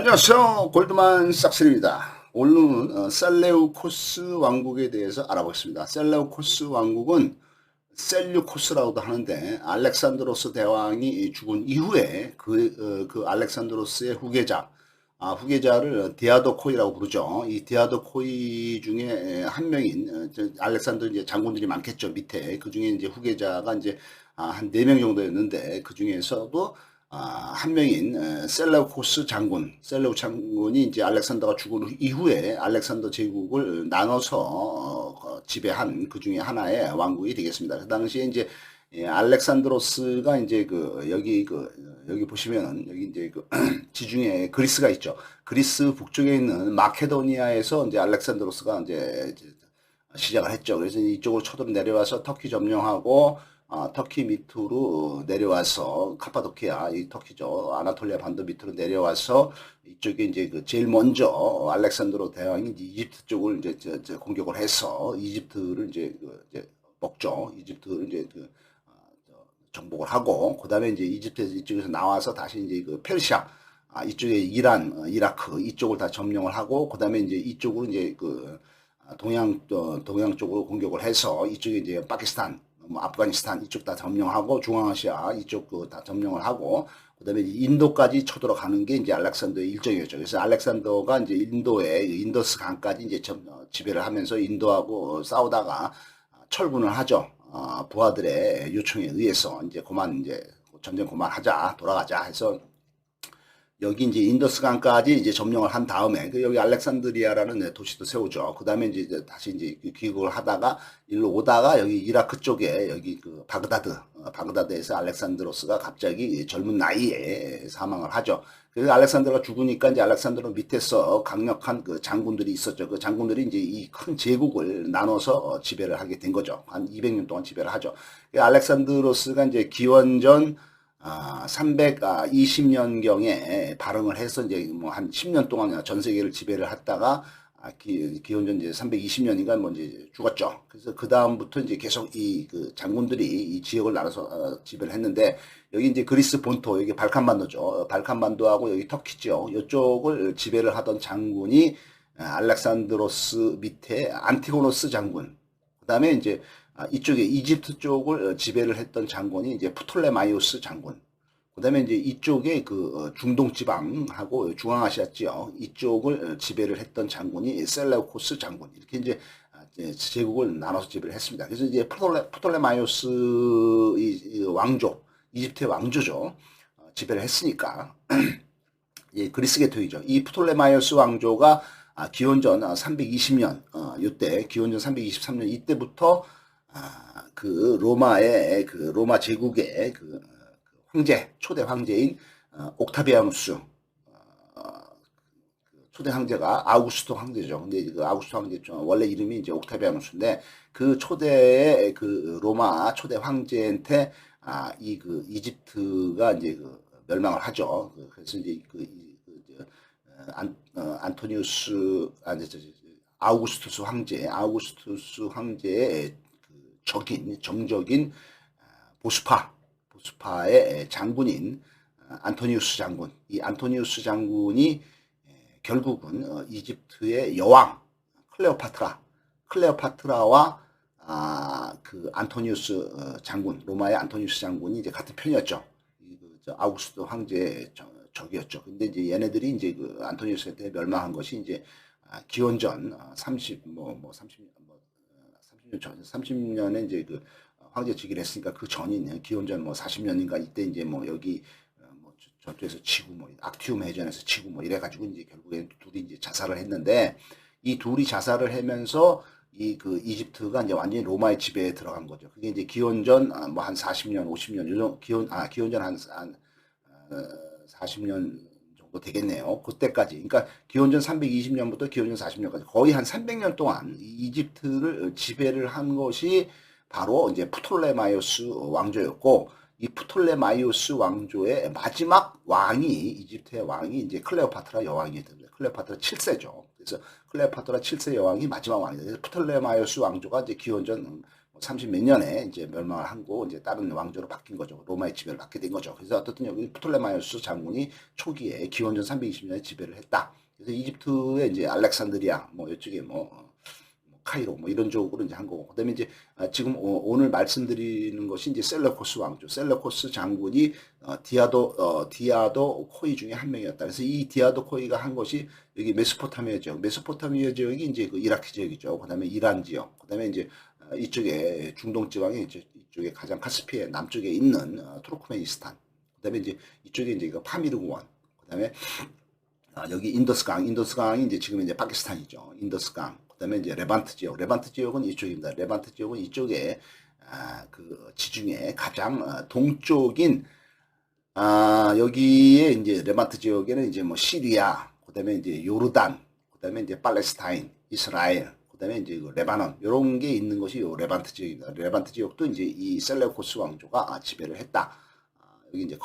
안녕하세요. 골드만 삭스입니다. 오늘은 셀레우코스 왕국에 대해서 알아보겠습니다. 셀레우코스 왕국은 셀류코스라고도 하는데 알렉산드로스 대왕이 죽은 이후에 그 알렉산드로스의 후계자를 디아도코이라고 부르죠. 이 디아도코이 중에 한 명인 알렉산더 이제 장군들이 많겠죠. 밑에 그 중에 이제 후계자가 이제 한 4명 정도였는데 그 중에서도 한 명인 셀레우코스 셀레우 장군이 이제 알렉산더가 죽은 이후에 알렉산더 제국을 나눠서 지배한 그 중에 하나의 왕국이 되겠습니다. 그 당시에 이제 알렉산드로스가 이제 여기 보시면은 여기 이제 지중해 그리스가 있죠. 그리스 북쪽에 있는 마케도니아에서 이제 알렉산드로스가 이제 시작을 했죠. 그래서 이쪽으로 쳐들어 내려와서 터키 점령하고 터키 밑으로 내려와서 카파도키아, 이 터키죠. 아나톨리아 반도 밑으로 내려와서 이쪽에 이제 제일 먼저 알렉산드로 대왕이 이제 이집트 쪽을 이제 공격을 해서 이집트를 이제 먹죠. 이집트를 이제 정복을 하고 그다음에 이제 이쪽에서 나와서 다시 이제 페르시아 이쪽에 이란, 이라크 이쪽을 다 점령을 하고 그다음에 이제 이쪽으로 이제 동양 쪽으로 공격을 해서 이쪽에 이제 파키스탄 아프가니스탄 이쪽 다 점령하고 중앙아시아 이쪽 다 점령을 하고 그다음에 인도까지 쳐들어가는 게 이제 알렉산더의 일정이었죠. 그래서 알렉산더가 이제 인더스 강까지 이제 지배를 하면서 인도하고 싸우다가 철군을 하죠. 부하들의 요청에 의해서 이제 전쟁 그만하자 돌아가자 해서 여기 이제 인더스강까지 이제 점령을 한 다음에 여기 알렉산드리아라는 도시도 세우죠. 그 다음에 이제 다시 이제 귀국을 하다가 일로 오다가 여기 이라크 쪽에 여기 바그다드에서 알렉산드로스가 갑자기 젊은 나이에 사망을 하죠. 그래서 알렉산드가 죽으니까 이제 알렉산드로 밑에서 강력한 장군들이 있었죠. 그 장군들이 이제 이 큰 제국을 나눠서 지배를 하게 된 거죠. 한 200년 동안 지배를 하죠. 알렉산드로스가 이제 기원전 320년경에 발흥을 해서 이제 뭐 한 10년 동안 전 세계를 지배를 했다가 기원전 이제 320년인가 뭐 이제 죽었죠. 그래서 그 다음부터 이제 계속 장군들이 이 지역을 나눠서 지배를 했는데 여기 이제 그리스 본토 여기 발칸반도죠. 발칸반도하고 여기 터키죠. 이쪽을 지배를 하던 장군이 알렉산드로스 밑에 안티고노스 장군. 그다음에 이제 이쪽에 이집트 쪽을 지배를 했던 장군이 이제 프톨레마이오스 장군. 그다음에 이제 이쪽에 중동 지방하고 중앙아시아 지역 이쪽을 지배를 했던 장군이 셀레우코스 장군. 이렇게 이제 제국을 나눠서 지배를 했습니다. 그래서 이제 프톨레마이오스 왕조, 이집트의 왕조죠. 지배를 했으니까 예, 그리스 계통이죠. 이 프톨레마이오스 왕조가 기원전 320년 이때 기원전 323년 이때부터 로마의 로마 제국의 초대 황제인 옥타비아누스 초대 황제가 아우구스토 황제죠. 근데 아우구스토 황제 원래 이름이 이제 옥타비아누스인데 그 초대의 로마 초대 황제한테 이집트가 이제 멸망을 하죠. 그래서 이제 아우구스투스 황제의 정적인 보스파의 장군인 안토니우스 장군. 이 안토니우스 장군이 결국은 이집트의 여왕 클레오파트라와 안토니우스 장군, 로마의 안토니우스 장군이 이제 같은 편이었죠. 아우구스트 황제의 적이었죠. 근데 이제 얘네들이 이제 안토니우스한테 멸망한 것이 이제 기원전 30년에 이제 황제 즉위를 했으니까 그 전인 기원전 40년인가 이때 이제 여기 저쪽에서 치고 악티움 해전에서 치고 이래가지고 이제 결국에 둘이 이제 자살을 했는데 이 둘이 자살을 하면서 이집트가 이제 완전히 로마의 지배에 들어간 거죠. 그게 이제 기원전 한 40년, 50년 기원전 한 40년 정도 되겠네요. 그때까지. 그러니까 기원전 320년부터 기원전 40년까지 거의 한 300년 동안 이집트를 지배를 한 것이 바로 이제 프톨레마이오스 왕조였고 이 프톨레마이오스 왕조의 마지막 왕이 이집트의 왕이 이제 클레오파트라 여왕이 됩니다. 클레오파트라 7세죠. 그래서 클레오파트라 7세 여왕이 마지막 왕이 돼요. 프톨레마이오스 왕조가 이제 기원전 30 몇 년에 이제 멸망을 하고 이제 다른 왕조로 바뀐 거죠. 로마의 지배를 받게 된 거죠. 그래서 어떻든 여기 프톨레마이오스 장군이 초기에 기원전 320년에 지배를 했다. 그래서 이집트의 이제 알렉산드리아 뭐 이쪽에 카이로 뭐 이런 쪽으로 이제 한 거고. 그다음에 이제 지금 오늘 말씀드리는 것이 이제 셀레코스 왕조. 셀레코스 장군이 디아도 코이 중에 한 명이었다. 그래서 이 디아도 코이가 한 것이 여기 메소포타미아 지역. 메소포타미아 지역이 이제 그 이라크 지역이죠. 그다음에 이란 지역. 그다음에 이제 이쪽에 중동 지방에 이쪽에 가장 카스피해 남쪽에 있는 투르크메니스탄. 그다음에 이제 이쪽에 이제 그 파미르 공원. 그다음에 여기 인더스강이 이제 지금 이제 파키스탄이죠. 인더스강. 그다음에 이제 레반트 지역. 레반트 지역은 이쪽입니다. 레반트 지역은 이쪽에 그 지중해 가장 동쪽인 여기에 이제 레반트 지역에는 이제 뭐 시리아, 그다음에 이제 요르단, 그다음에 이제 팔레스타인, 이스라엘, 그다음에 이제 그 레바논 이런 게 있는 것이 요 레반트 지역입니다. 레반트 지역도 이제 이 셀레우코스 왕조가 지배를 했다. 여기 이제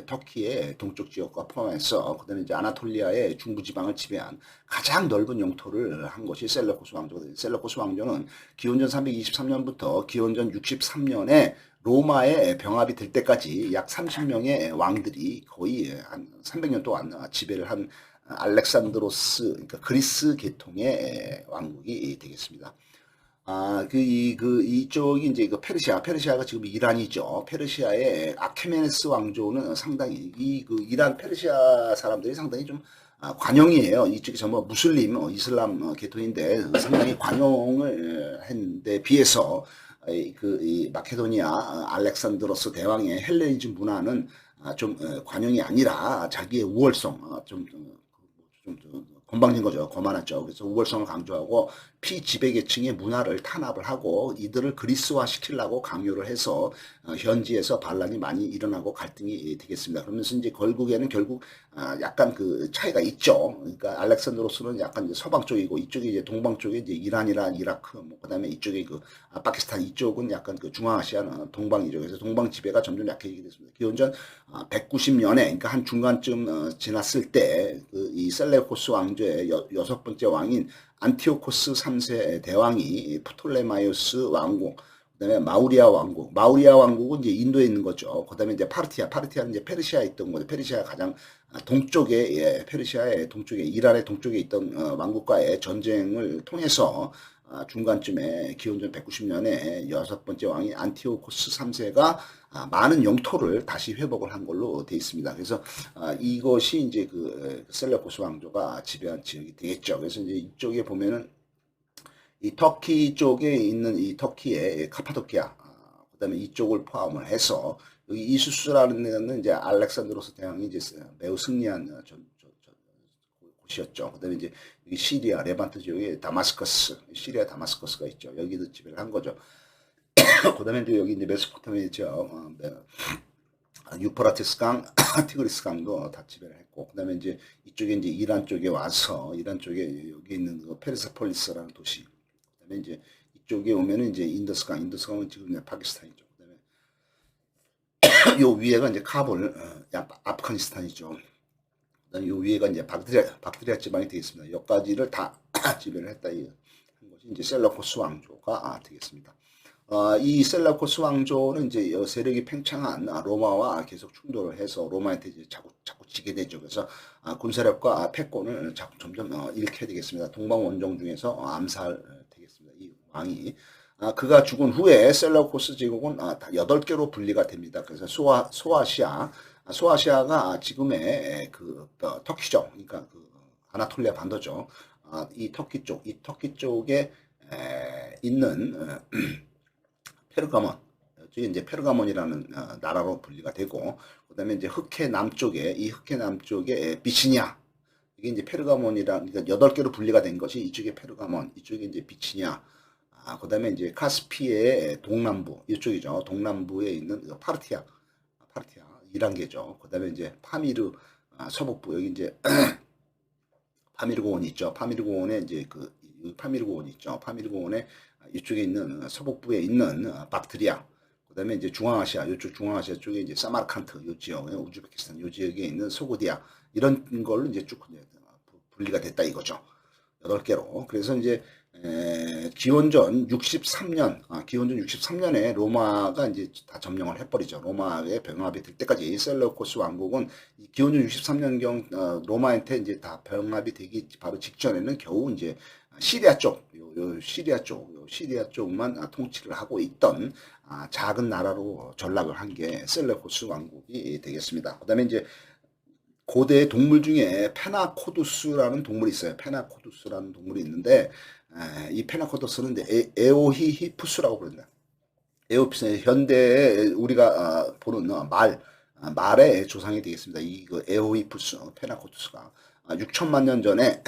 터키의 동쪽 지역과 포함해서 그다음에 이제 아나톨리아의 중부 지방을 지배한 가장 넓은 영토를 한 것이 셀레우코스 왕조거든요. 셀레우코스 왕조는 기원전 323년부터 기원전 63년에 로마의 병합이 될 때까지 약 30명의 왕들이 거의 한 300년 동안 지배를 한 알렉산드로스, 그러니까 그리스 계통의 왕국이 되겠습니다. 이쪽이 이제 그 페르시아가 지금 이란이죠. 페르시아의 아케메네스 왕조는 상당히, 이란 페르시아 사람들이 상당히 좀, 관용이에요. 이쪽이 전부 무슬림, 이슬람 계통인데 상당히 관용을 했는데 비해서, 이 마케도니아 알렉산드로스 대왕의 헬레니즘 문화는 좀 관용이 아니라 자기의 우월성, 좀 건방진 거죠. 거만하죠. 그래서 우월성을 강조하고 피지배계층의 문화를 탄압을 하고 이들을 그리스화 시키려고 강요를 해서 현지에서 반란이 많이 일어나고 갈등이 되겠습니다. 그러면서 이제 결국 약간 그 차이가 있죠. 그러니까 알렉산드로스는 약간 이제 서방 쪽이고 이쪽이 이제 동방 쪽에 이제 이란이랑 이라크 뭐 그다음에 이쪽에 그 파키스탄 이쪽은 약간 그 중앙아시아는 동방이죠. 그래서 동방 지배가 점점 약해지게 됐습니다. 기원전 190년에 그러니까 한 중간쯤 지났을 때 이 셀레우코스 왕조의 여섯 번째 왕인 안티오코스 3세 대왕이 프톨레마이오스 왕국, 그다음에 마우리아 왕국은 이제 인도에 있는 거죠. 그다음에 이제 파르티아는 이제 페르시아에 있던 거죠. 페르시아 가장 동쪽에 페르시아의 동쪽에 이란의 동쪽에 있던 왕국과의 전쟁을 통해서 중간쯤에 기원전 190년에 여섯 번째 왕이 안티오코스 3세가 많은 영토를 다시 회복을 한 걸로 되어 있습니다. 그래서 이것이 이제 그 셀레우코스 왕조가 지배한 지역이 되겠죠. 그래서 이제 이쪽에 보면은 이 터키 쪽에 있는 이 터키의 카파도키아, 그다음에 이쪽을 포함을 해서 여기 이수스라는 데는 이제 알렉산드로스 대왕이 이제 매우 승리한 곳이었죠. 그다음에 이제 여기 시리아 레반트 지역에 시리아 다마스커스가 있죠. 여기도 지배를 한 거죠. 그다음에 이제 여기 이제 메소포타미아 지역, 유프라테스 강, 티그리스 강도 다 지배를 했고, 그다음에 이제 이쪽에 이제 이란 쪽에 와서 이란 쪽에 여기 있는 그 페르세폴리스라는 도시, 그다음에 이제 이쪽에 오면은 이제 인더스강은 지금 이제 파키스탄이죠. 그다음에 요 위에가 이제 카불, 아프가니스탄이죠. 그다음에 요 위에가 이제 박드리아 지방이 되겠습니다. 여기까지를 다 지배를 했다 한 것이 이제 셀레우코스 왕조가 되겠습니다. 이 셀레우코스 왕조는 이제 세력이 팽창한 로마와 계속 충돌을 해서 로마한테 이제 자꾸 지게 되죠. 그래서 군사력과 패권을 점점 잃게 되겠습니다. 동방 원정 중에서 암살되겠습니다. 이 왕이. 그가 죽은 후에 셀레우코스 제국은 8개로 분리가 됩니다. 그래서 소아시아가 지금의 그 터키죠. 그러니까 그 아나톨리아 반도죠. 이 터키 쪽에 있는 페르가몬, 저기 이제 페르가몬이라는 나라로 분리가 되고, 그다음에 이제 흑해 남쪽에 비치니아, 이게 이제 페르가몬이랑 그러니까 8개로 분리가 된 것이 이쪽에 페르가몬, 이쪽에 이제 비치니아, 그다음에 이제 카스피의 동남부 이쪽이죠. 동남부에 있는 파르티아 이란계죠. 그다음에 이제 파미르 서북부 여기 이제 파미르 고원이 있죠. 파미르 고원에 이제 파미르 고원이 있죠. 파미르 고원에 이쪽에 있는 서북부에 있는 박트리아, 그다음에 이제 이쪽 중앙아시아 쪽에 이제 사마르칸트 요 지역, 우즈베키스탄 요 지역에 있는 소고디아 이런 걸로 이제 쭉 분리가 됐다 이거죠. 8개로. 그래서 이제 기원전 63년, 기원전 63년에 로마가 이제 다 점령을 해버리죠. 로마의 병합이 될 때까지 셀레우코스 왕국은 이 기원전 63년경 로마한테 이제 다 병합이 되기 바로 직전에는 겨우 이제 시리아 쪽, 시리아 쪽만 통치를 하고 있던 작은 나라로 전락을 한 게 셀레우코스 왕국이 되겠습니다. 그다음에 이제 고대 동물 중에 페나코두스라는 동물이 있어요. 페나코두스라는 동물이 있는데 이 페나코두스는 이제 에오히히푸스라고 부른다. 에오피스 현대에 우리가 보는 말의 조상이 되겠습니다. 이 에오히푸스 페나코두스가 6천만 년 전에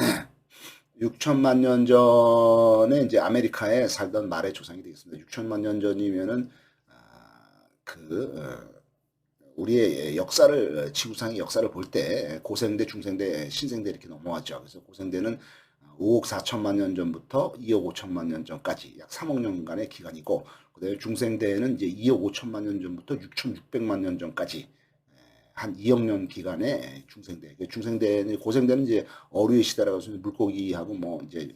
6천만 년 전에 이제 아메리카에 살던 말의 조상이 되겠습니다. 6천만 년 전이면은 우리의 역사를 지구상의 역사를 볼 때 고생대, 중생대, 신생대 이렇게 넘어왔죠. 그래서 고생대는 5억 4천만 년 전부터 2억 5천만 년 전까지 약 3억 년간의 기간이고, 그다음에 중생대는 이제 2억 5천만 년 전부터 6,600만 년 전까지 한 2억 년 기간의 중생대. 중생대는 고생대는 이제 어류의 시대라고 해서 물고기하고 뭐 이제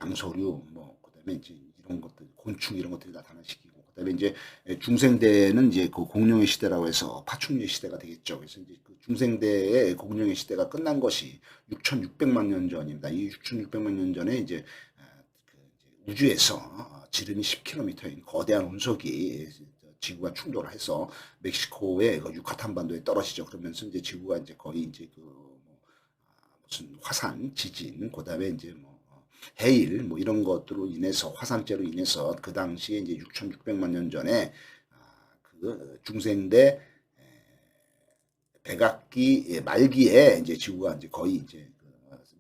양서류 뭐 그다음에 이제 이런 것들 곤충 이런 것들이 나타나는 시기고, 그다음에 이제 중생대는 이제 그 공룡의 시대라고 해서 파충류의 시대가 되겠죠. 그래서 이제 그 중생대의 공룡의 시대가 끝난 것이 6,600만 년 전입니다. 이 6,600만 년 전에 이제 우주에서 지름이 10km인 거대한 운석이 지구가 충돌을 해서 멕시코의 그 유카탄 반도에 떨어지죠. 그러면서 이제 지구가 이제 거의 이제 무슨 화산, 지진, 그다음에 이제 해일 뭐 이런 것들로 인해서 화산재로 인해서 그 당시에 이제 6,600만 년 전에 그 중생대 백악기 말기에 이제 지구가 이제 거의 이제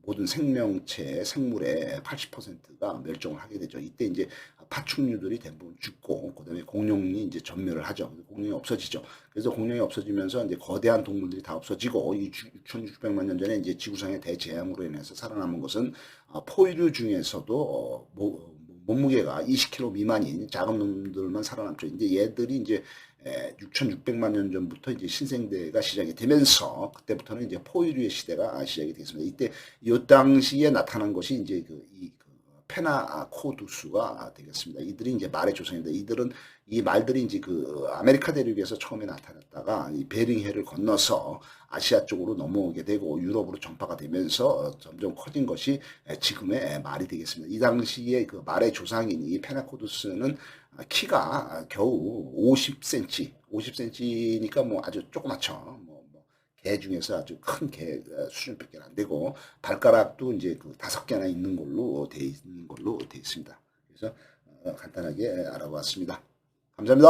모든 생명체, 생물의 80%가 멸종을 하게 되죠. 이때 이제 파충류들이 대부분 죽고, 그다음에 공룡이 이제 전멸을 하죠. 공룡이 없어지죠. 그래서 공룡이 없어지면서 이제 거대한 동물들이 다 없어지고, 이 6,600만 년 전에 이제 지구상의 대재앙으로 인해서 살아남은 것은 포유류 중에서도 몸무게가 20kg 미만인 작은 놈들만 살아남죠. 이제 얘들이 이제 6,600만 년 전부터 이제 신생대가 시작이 되면서 그때부터는 이제 포유류의 시대가 시작이 되겠습니다. 이때 이 당시에 나타난 것이 이제 이 페나코두스가 되겠습니다. 이들이 이제 말의 조상입니다. 이 말들이 이제 그 아메리카 대륙에서 처음에 나타났다가 이 베링해를 건너서 아시아 쪽으로 넘어오게 되고 유럽으로 전파가 되면서 점점 커진 것이 지금의 말이 되겠습니다. 이 당시에 그 말의 조상인 이 페나코두스는 키가 겨우 50cm, 50cm니까 뭐 아주 조그맣죠. 개 중에서 아주 큰 개 수준밖에 안 되고, 발가락도 이제 그 5개나 있는 걸로 돼 있습니다. 그래서 간단하게 알아보았습니다. 감사합니다.